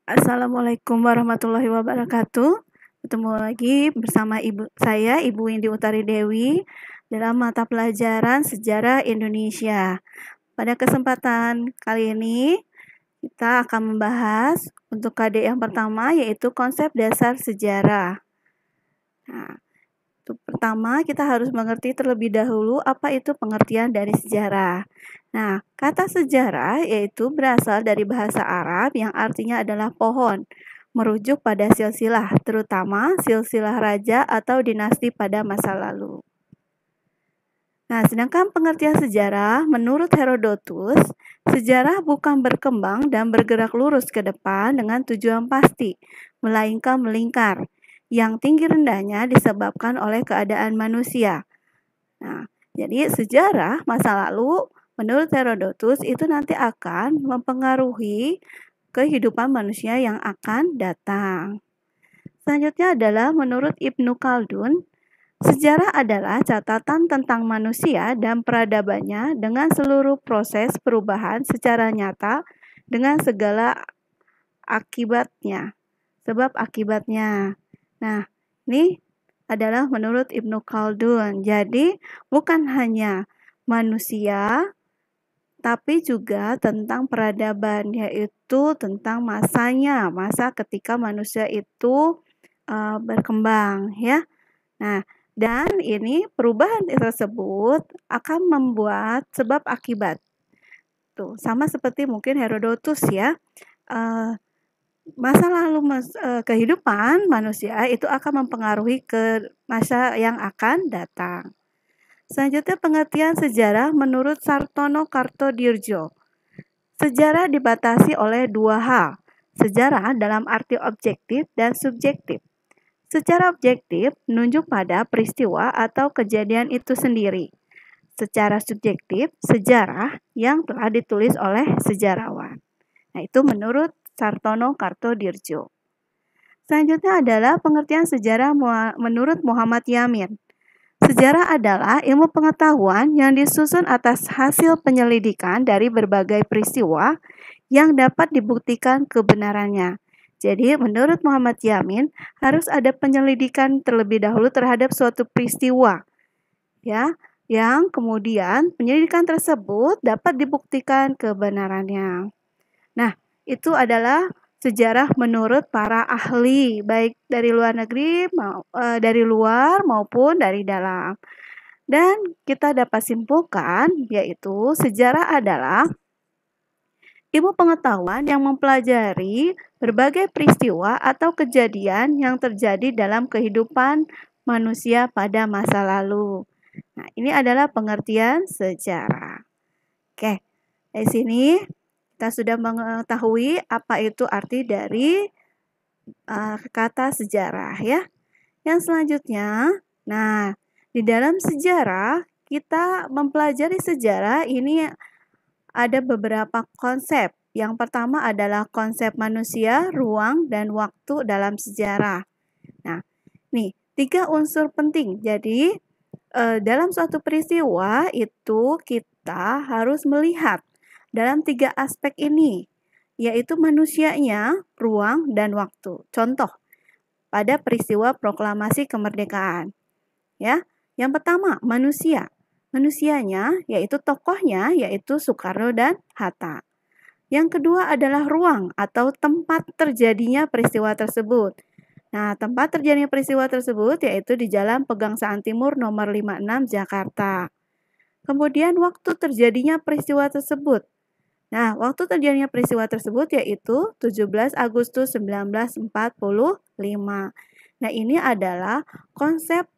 Assalamualaikum warahmatullahi wabarakatuh. Ketemu lagi bersama Ibu Indi Utari Dewi dalam mata pelajaran Sejarah Indonesia. Pada kesempatan kali ini kita akan membahas untuk KD yang pertama yaitu konsep dasar sejarah. Nah, untuk pertama kita harus mengerti terlebih dahulu apa itu pengertian dari sejarah. Nah, kata sejarah yaitu berasal dari bahasa Arab yang artinya adalah pohon, merujuk pada silsilah, terutama silsilah raja atau dinasti pada masa lalu. Nah, sedangkan pengertian sejarah menurut Herodotus, sejarah bukan berkembang dan bergerak lurus ke depan dengan tujuan pasti, melainkan melingkar, yang tinggi rendahnya disebabkan oleh keadaan manusia. Nah, jadi sejarah masa lalu menurut Herodotus itu nanti akan mempengaruhi kehidupan manusia yang akan datang. Selanjutnya adalah menurut Ibnu Khaldun, sejarah adalah catatan tentang manusia dan peradabannya dengan seluruh proses perubahan secara nyata dengan segala akibatnya, sebab akibatnya. Nah, ini adalah menurut Ibnu Khaldun. Jadi, bukan hanya manusia, tapi juga tentang peradaban, yaitu tentang masanya, masa ketika manusia itu berkembang, ya. Nah, dan ini perubahan tersebut akan membuat sebab akibat. Tuh, sama seperti mungkin Herodotus ya. Masa lalu kehidupan manusia itu akan mempengaruhi ke masa yang akan datang. Selanjutnya pengertian sejarah menurut Sartono Kartodirjo. Sejarah dibatasi oleh dua hal. Sejarah dalam arti objektif dan subjektif. Secara objektif, menunjuk pada peristiwa atau kejadian itu sendiri. Secara subjektif, sejarah yang telah ditulis oleh sejarawan. Nah, itu menurut Sartono Kartodirjo. Selanjutnya adalah pengertian sejarah menurut Muhammad Yamin. Sejarah adalah ilmu pengetahuan yang disusun atas hasil penyelidikan dari berbagai peristiwa yang dapat dibuktikan kebenarannya. Jadi menurut Muhammad Yamin harus ada penyelidikan terlebih dahulu terhadap suatu peristiwa, ya, yang kemudian penyelidikan tersebut dapat dibuktikan kebenarannya. Nah, itu adalah sejarah menurut para ahli, baik dari luar negeri, dari luar maupun dari dalam. Dan kita dapat simpulkan yaitu sejarah adalah ilmu pengetahuan yang mempelajari berbagai peristiwa atau kejadian yang terjadi dalam kehidupan manusia pada masa lalu. Nah, ini adalah pengertian sejarah. Oke, dari sini kita sudah mengetahui apa itu arti dari kata sejarah ya. Yang selanjutnya, nah, di dalam sejarah kita mempelajari sejarah ini ada beberapa konsep. Yang pertama adalah konsep manusia, ruang, dan waktu dalam sejarah. Nah, nih 3 unsur penting. Jadi, dalam suatu peristiwa itu kita harus melihat dalam 3 aspek ini, yaitu manusianya, ruang, dan waktu. Contoh, pada peristiwa proklamasi kemerdekaan. Ya, yang pertama manusia. Manusianya yaitu tokohnya yaitu Soekarno dan Hatta. Yang kedua adalah ruang atau tempat terjadinya peristiwa tersebut. Nah, tempat terjadinya peristiwa tersebut yaitu di Jalan Pegangsaan Timur nomor 56 Jakarta. Kemudian waktu terjadinya peristiwa tersebut. Nah, waktu terjadinya peristiwa tersebut yaitu 17 Agustus 1945. Nah, ini adalah konsep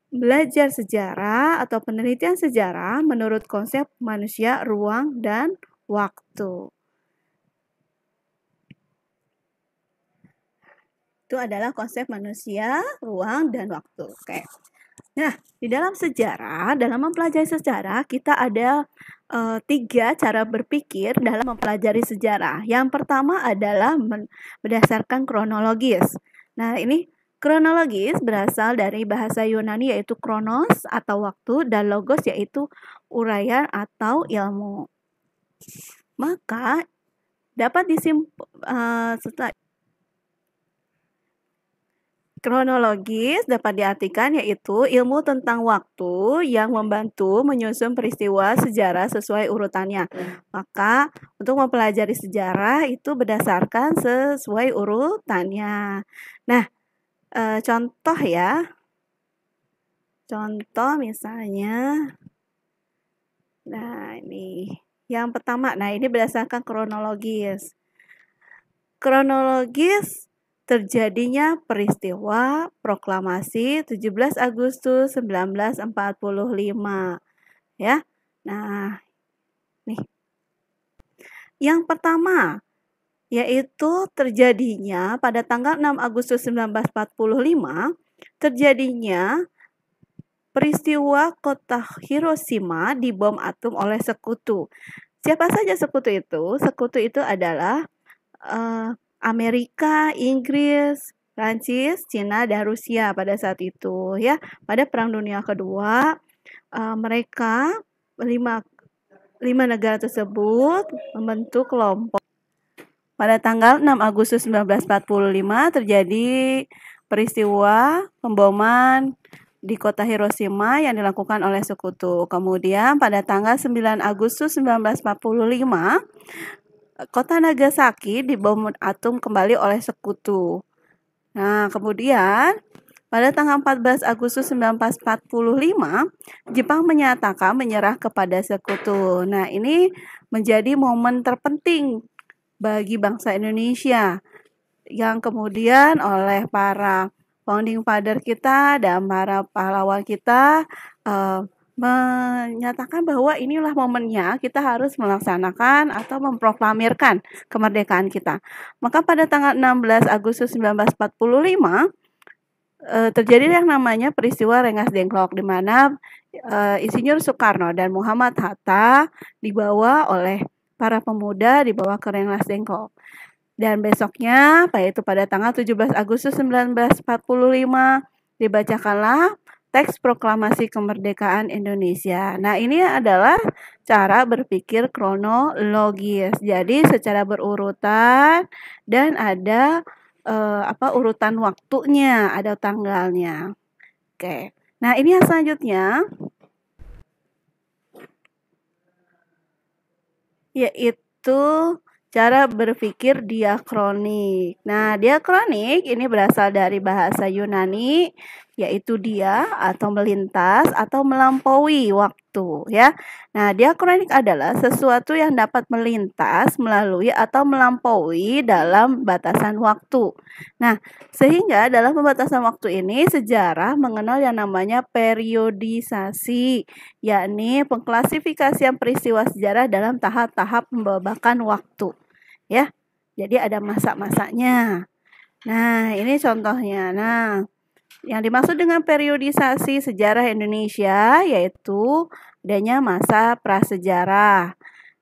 belajar sejarah atau penelitian sejarah menurut konsep manusia, ruang, dan waktu. Itu adalah konsep manusia, ruang, dan waktu. Oke. Nah, di dalam sejarah, dalam mempelajari sejarah, kita ada 3 cara berpikir dalam mempelajari sejarah. Yang pertama adalah berdasarkan kronologis. Nah, ini kronologis berasal dari bahasa Yunani yaitu kronos atau waktu dan logos yaitu uraian atau ilmu. Maka dapat setelah kronologis dapat diartikan yaitu ilmu tentang waktu yang membantu menyusun peristiwa sejarah sesuai urutannya. Maka untuk mempelajari sejarah itu berdasarkan sesuai urutannya. Nah, contoh ya. Contoh misalnya, nah ini yang pertama, nah ini berdasarkan kronologis. Kronologis terjadinya peristiwa proklamasi 17 Agustus 1945 ya. Nah, nih. Yang pertama yaitu terjadinya pada tanggal 6 Agustus 1945 terjadinya peristiwa kota Hiroshima dibom atom oleh sekutu. Siapa saja sekutu itu? Sekutu itu adalah Amerika, Inggris, Prancis, Cina, dan Rusia pada saat itu ya. Pada Perang Dunia Kedua, mereka lima negara tersebut membentuk kelompok. Pada tanggal 6 Agustus 1945 terjadi peristiwa pemboman di kota Hiroshima yang dilakukan oleh sekutu. Kemudian pada tanggal 9 Agustus 1945 kota Nagasaki dibom atom kembali oleh sekutu. Nah, kemudian pada tanggal 14 Agustus 1945, Jepang menyatakan menyerah kepada sekutu. Nah, ini menjadi momen terpenting bagi bangsa Indonesia yang kemudian oleh para founding father kita dan para pahlawan kita menyatakan bahwa inilah momennya kita harus melaksanakan atau memproklamirkan kemerdekaan kita. Maka pada tanggal 16 Agustus 1945 terjadi yang namanya peristiwa Rengas Dengklok di mana Insinyur Soekarno dan Muhammad Hatta dibawa oleh para pemuda dibawa ke Rengas Dengklok. Dan besoknya, yaitu pada tanggal 17 Agustus 1945 dibacakanlah teks proklamasi kemerdekaan Indonesia. Nah, ini adalah cara berpikir kronologis. Jadi secara berurutan dan ada urutan waktunya, ada tanggalnya. Oke. Nah, ini yang selanjutnya yaitu cara berpikir diakronik. Nah, diakronik ini berasal dari bahasa Yunani yaitu dia atau melintas atau melampaui waktu ya. Nah, diakronik adalah sesuatu yang dapat melintas, melalui atau melampaui dalam batasan waktu. Nah, sehingga dalam pembatasan waktu ini sejarah mengenal yang namanya periodisasi, yakni pengklasifikasian peristiwa sejarah dalam tahap-tahap pembabakan waktu. Ya, jadi ada masa-masanya. Nah, ini contohnya. Nah, yang dimaksud dengan periodisasi sejarah Indonesia yaitu adanya masa prasejarah.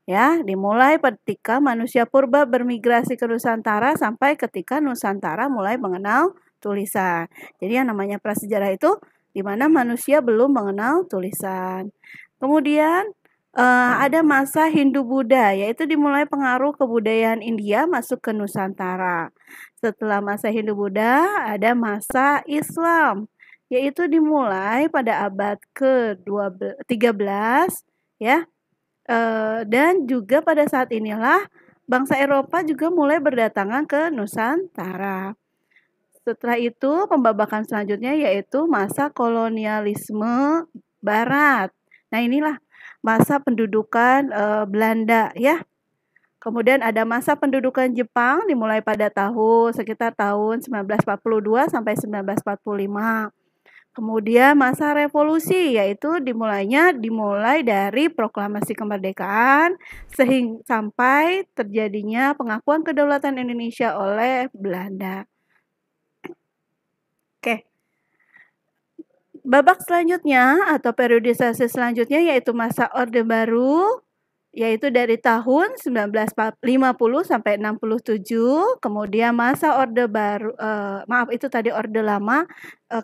Ya, dimulai ketika manusia purba bermigrasi ke Nusantara sampai ketika Nusantara mulai mengenal tulisan. Jadi yang namanya prasejarah itu di mana manusia belum mengenal tulisan. Kemudian ada masa Hindu-Buddha, yaitu dimulai pengaruh kebudayaan India masuk ke Nusantara. Setelah masa Hindu-Buddha, ada masa Islam, yaitu dimulai pada abad ke-13, ya. Dan juga pada saat inilah bangsa Eropa juga mulai berdatangan ke Nusantara. Setelah itu, pembabakan selanjutnya yaitu masa kolonialisme Barat. Nah, inilah masa pendudukan Belanda ya. Kemudian ada masa pendudukan Jepang dimulai pada sekitar tahun 1942 sampai 1945. Kemudian masa revolusi yaitu dimulai dari proklamasi kemerdekaan sampai terjadinya pengakuan kedaulatan Indonesia oleh Belanda. Oke. Babak selanjutnya atau periodisasi selanjutnya yaitu masa Orde Baru, yaitu dari tahun 1950 sampai 67, kemudian masa Orde Baru, itu tadi Orde Lama,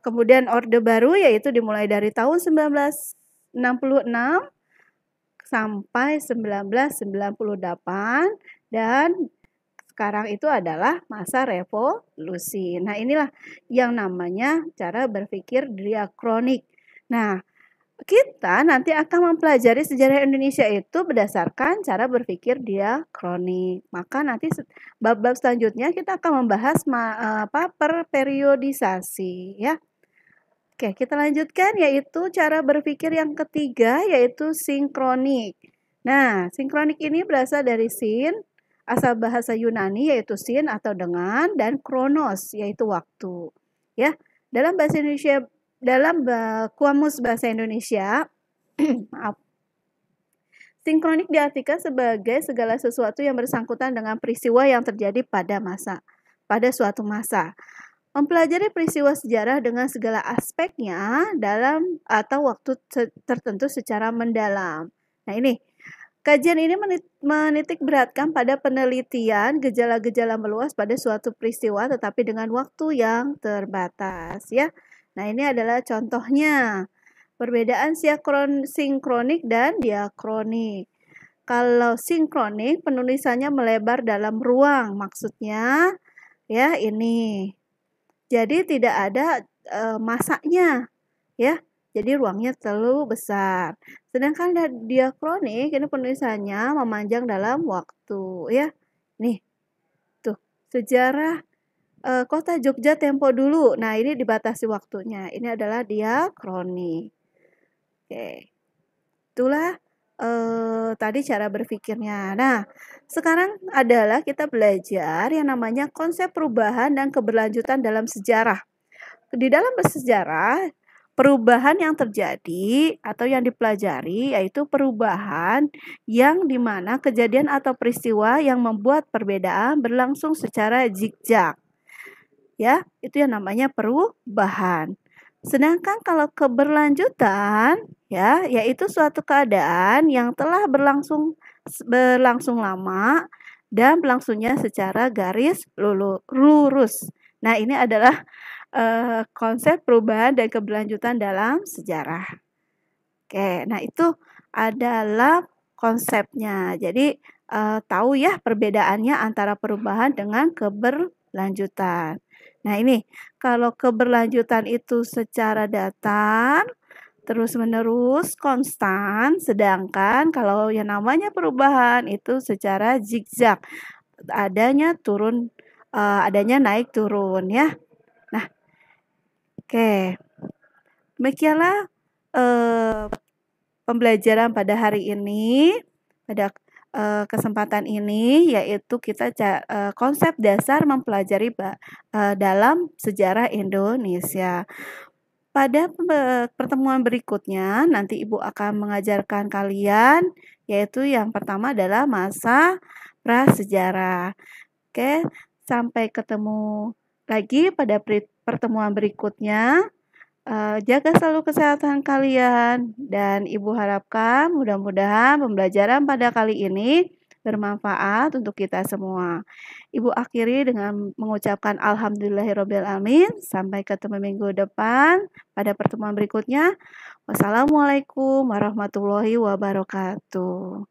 kemudian Orde Baru yaitu dimulai dari tahun 1966 sampai 1998 dan sekarang itu adalah masa revolusi. Nah, inilah yang namanya cara berpikir diakronik. Nah, kita nanti akan mempelajari sejarah Indonesia itu berdasarkan cara berpikir diakronik. Maka nanti bab-bab selanjutnya kita akan membahas perperiodisasi ya. Oke, kita lanjutkan yaitu cara berpikir yang ketiga yaitu sinkronik. Nah, sinkronik ini berasal dari sin, asal bahasa Yunani yaitu sin atau dengan, dan kronos yaitu waktu. Ya, dalam bahasa Indonesia, dalam Kamus Bahasa Indonesia, maaf, sinkronik diartikan sebagai segala sesuatu yang bersangkutan dengan peristiwa yang terjadi pada suatu masa. Mempelajari peristiwa sejarah dengan segala aspeknya dalam atau waktu tertentu secara mendalam. Nah, ini kajian ini menitik beratkan pada penelitian gejala-gejala meluas pada suatu peristiwa tetapi dengan waktu yang terbatas ya. Nah, ini adalah contohnya. Perbedaan sinkronik dan diakronik. Kalau sinkronik penulisannya melebar dalam ruang, maksudnya ya ini. Jadi tidak ada masanya ya. Jadi ruangnya terlalu besar. Sedangkan diakronik ini penulisannya memanjang dalam waktu ya. Nih. Tuh, sejarah kota Jogja tempo dulu. Nah, ini dibatasi waktunya. Ini adalah diakronik. Oke. Itulah tadi cara berpikirnya. Nah, sekarang adalah kita belajar yang namanya konsep perubahan dan keberlanjutan dalam sejarah. Di dalam bersejarah, perubahan yang terjadi atau yang dipelajari yaitu perubahan yang dimana kejadian atau peristiwa yang membuat perbedaan berlangsung secara zigzag. Ya, itu yang namanya perubahan. Sedangkan kalau keberlanjutan ya, yaitu suatu keadaan yang telah berlangsung lama dan berlangsungnya secara garis lurus. Nah, ini adalah konsep perubahan dan keberlanjutan dalam sejarah. Oke, nah itu adalah konsepnya. Jadi tahu ya perbedaannya antara perubahan dengan keberlanjutan. Nah, ini kalau keberlanjutan itu secara datar, terus-menerus, konstan, sedangkan kalau yang namanya perubahan itu secara zigzag, adanya naik turun ya. Nah, oke. Demikianlah pembelajaran pada hari ini, pada kesempatan ini yaitu kita konsep dasar mempelajari dalam sejarah Indonesia. Pada pertemuan berikutnya nanti Ibu akan mengajarkan kalian yaitu yang pertama adalah masa prasejarah. Oke, sampai ketemu lagi pada pertemuan berikutnya. Jaga selalu kesehatan kalian dan Ibu harapkan mudah-mudahan pembelajaran pada kali ini bermanfaat untuk kita semua. Ibu akhiri dengan mengucapkan alhamdulillahirobbilalamin. Sampai ketemu minggu depan pada pertemuan berikutnya. Wassalamualaikum warahmatullahi wabarakatuh.